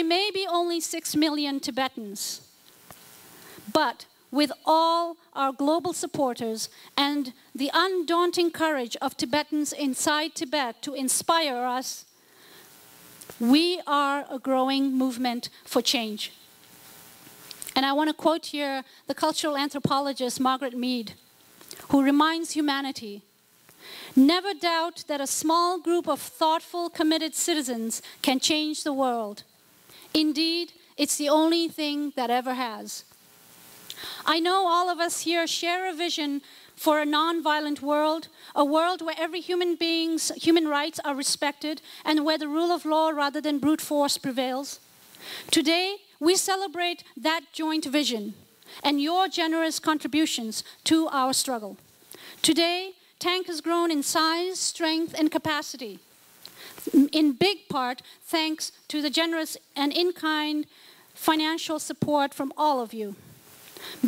We may be only 6 million Tibetans, but with all our global supporters and the undaunting courage of Tibetans inside Tibet to inspire us, we are a growing movement for change. And I want to quote here the cultural anthropologist Margaret Mead, who reminds humanity, never doubt that a small group of thoughtful, committed citizens can change the world. Indeed, it's the only thing that ever has. I know all of us here share a vision for a non-violent world, a world where every human being's human rights are respected and where the rule of law rather than brute force prevails. Today, we celebrate that joint vision and your generous contributions to our struggle. Today, Tank has grown in size, strength, and capacity, in big part thanks to the generous and in-kind financial support from all of you.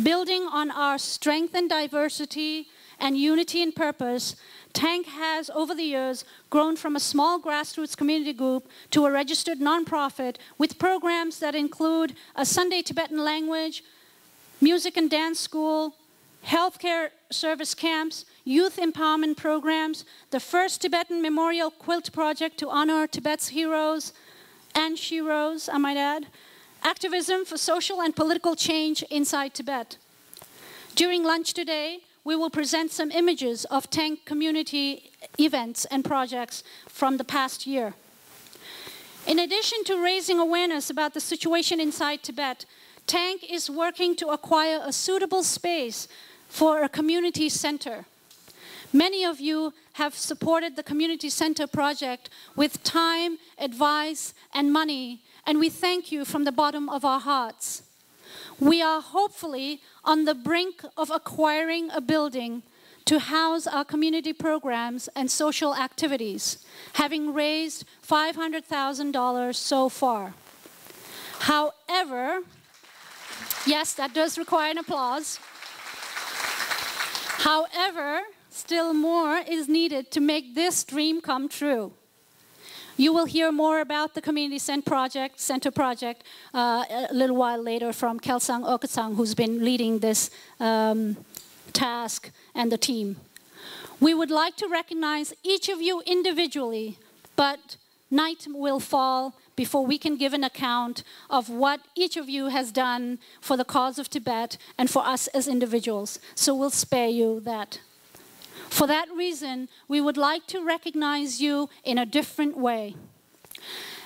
Building on our strength and diversity and unity in purpose, Tank has, over the years, grown from a small grassroots community group to a registered nonprofit with programs that include a Sunday Tibetan language, music and dance school, healthcare service camps, youth empowerment programs, the first Tibetan memorial quilt project to honor Tibet's heroes and sheroes, I might add, activism for social and political change inside Tibet. During lunch today, we will present some images of Tank community events and projects from the past year. In addition to raising awareness about the situation inside Tibet, Tank is working to acquire a suitable space for a community center. Many of you have supported the community center project with time, advice, and money, and we thank you from the bottom of our hearts. We are hopefully on the brink of acquiring a building to house our community programs and social activities, having raised $500,000 so far. However, yes, that does require an applause. However, still more is needed to make this dream come true. You will hear more about the Community Center project a little while later from Kelsang Okatsang, who's been leading this task and the team. We would like to recognize each of you individually, but night will fall before we can give an account of what each of you has done for the cause of Tibet and for us as individuals. So we'll spare you that. For that reason, we would like to recognize you in a different way.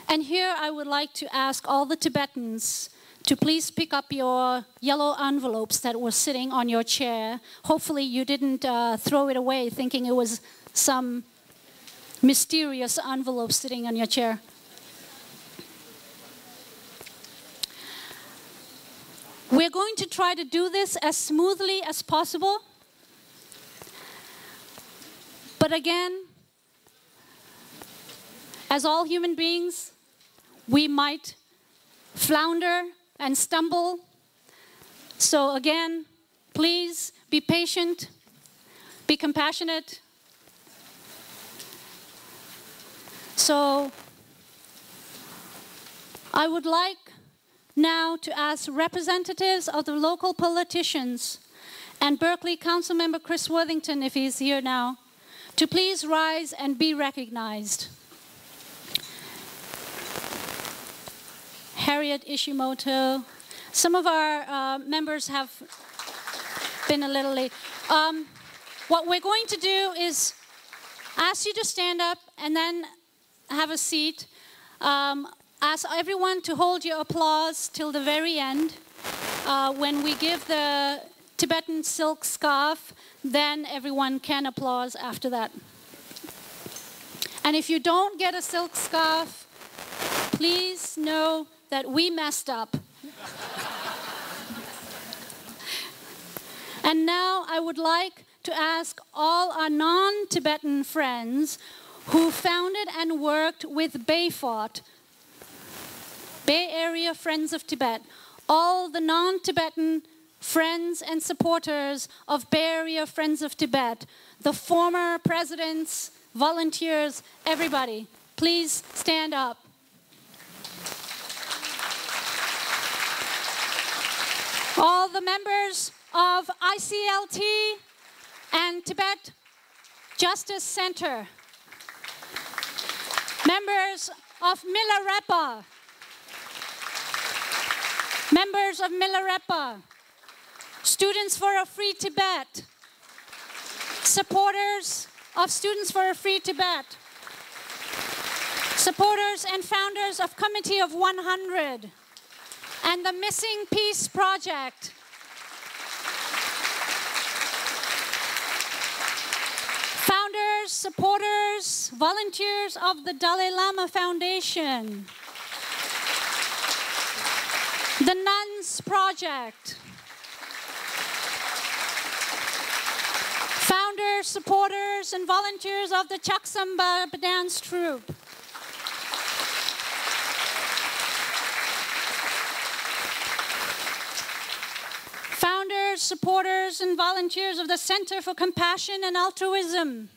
And here I would like to ask all the Tibetans to please pick up your yellow envelopes that were sitting on your chair. Hopefully you didn't throw it away thinking it was some mysterious envelope sitting on your chair. We're going to try to do this as smoothly as possible. But again, as all human beings, we might flounder and stumble. So again, please be patient, be compassionate. So I would like now to ask representatives of the local politicians and Berkeley Council Member Chris Worthington, if he's here now, to please rise and be recognized. Harriet Ishimoto. Some of our members have been a little late. What we're going to do is ask you to stand up and then have a seat. Ask everyone to hold your applause till the very end. When we give the Tibetan silk scarf, then everyone can applaud after that. And if you don't get a silk scarf, please know that we messed up. And now I would like to ask all our non-Tibetan friends who founded and worked with BayFort, Bay Area Friends of Tibet, all the non-Tibetan friends and supporters of Bay Area Friends of Tibet, the former presidents, volunteers, everybody, please stand up. the members of ICLT and Tibet Justice Center, members of Milarepa, members of Milarepa, Students for a Free Tibet, supporters of Students for a Free Tibet, supporters and founders of Committee of 100 and the Missing Peace Project, founders, supporters, volunteers of the Dalai Lama Foundation, the Nuns Project, founders, supporters, and volunteers of the Chaksamba dance troupe, founders, supporters, and volunteers of the Center for Compassion and Altruism,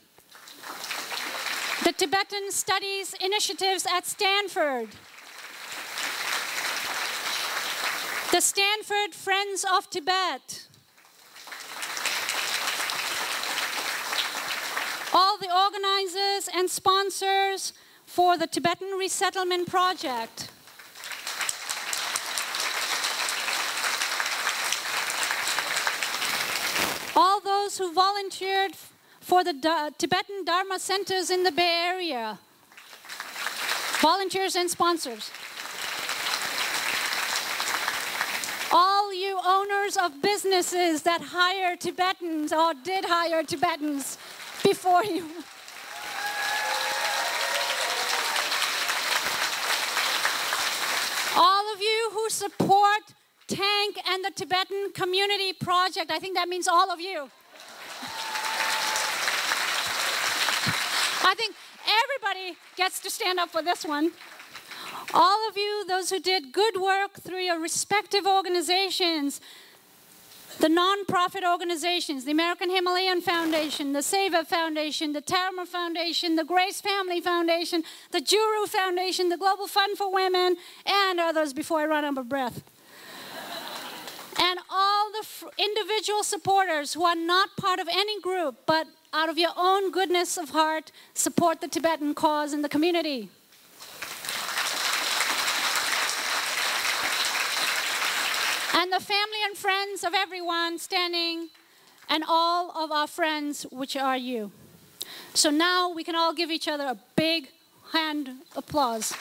the Tibetan Studies Initiatives at Stanford, the Stanford Friends of Tibet, all the organizers and sponsors for the Tibetan Resettlement Project, all those who volunteered for the Tibetan Dharma centers in the Bay Area, volunteers and sponsors, all you owners of businesses that hire Tibetans or did hire Tibetans before you. All of you who support Tank and the Tibetan Community Project. I think that means all of you. I think everybody gets to stand up for this one. All of you, those who did good work through your respective organizations, the non-profit organizations, the American Himalayan Foundation, the Seva Foundation, the Tarma Foundation, the Grace Family Foundation, the Juru Foundation, the Global Fund for Women, and others before I run out of breath. And all the individual supporters who are not part of any group, but out of your own goodness of heart, support the Tibetan cause in the community. And the family and friends of everyone standing, and all of our friends, which are you. So now we can all give each other a big hand applause.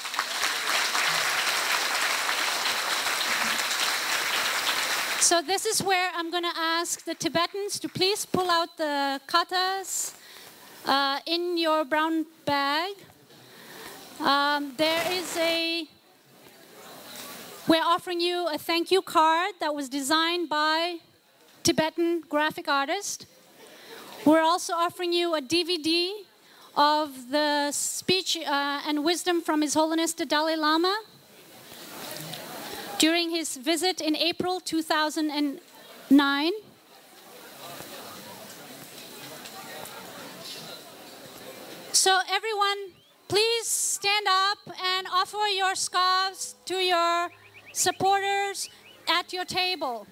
So this is where I'm going to ask the Tibetans to please pull out the katas in your brown bag. We're offering you a thank you card that was designed by Tibetan graphic artist. We're also offering you a DVD of the speech and wisdom from His Holiness the Dalai Lama during his visit in April 2009. So everyone, please stand up and offer your scarves to your supporters at your table.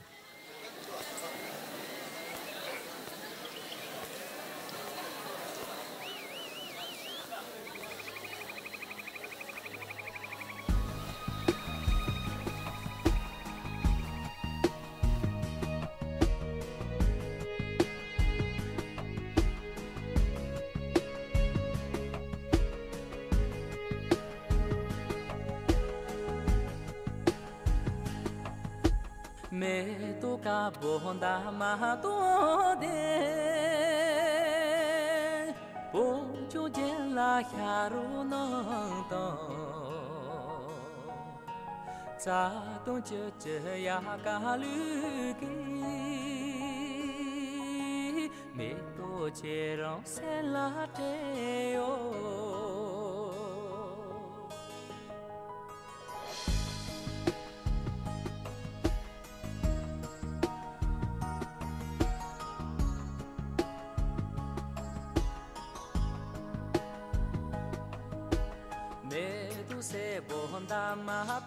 Me toca bonda ma to de po chu jen la haru no to za dong je je ya ga lu ki me to che rong se la de yo se bonda ma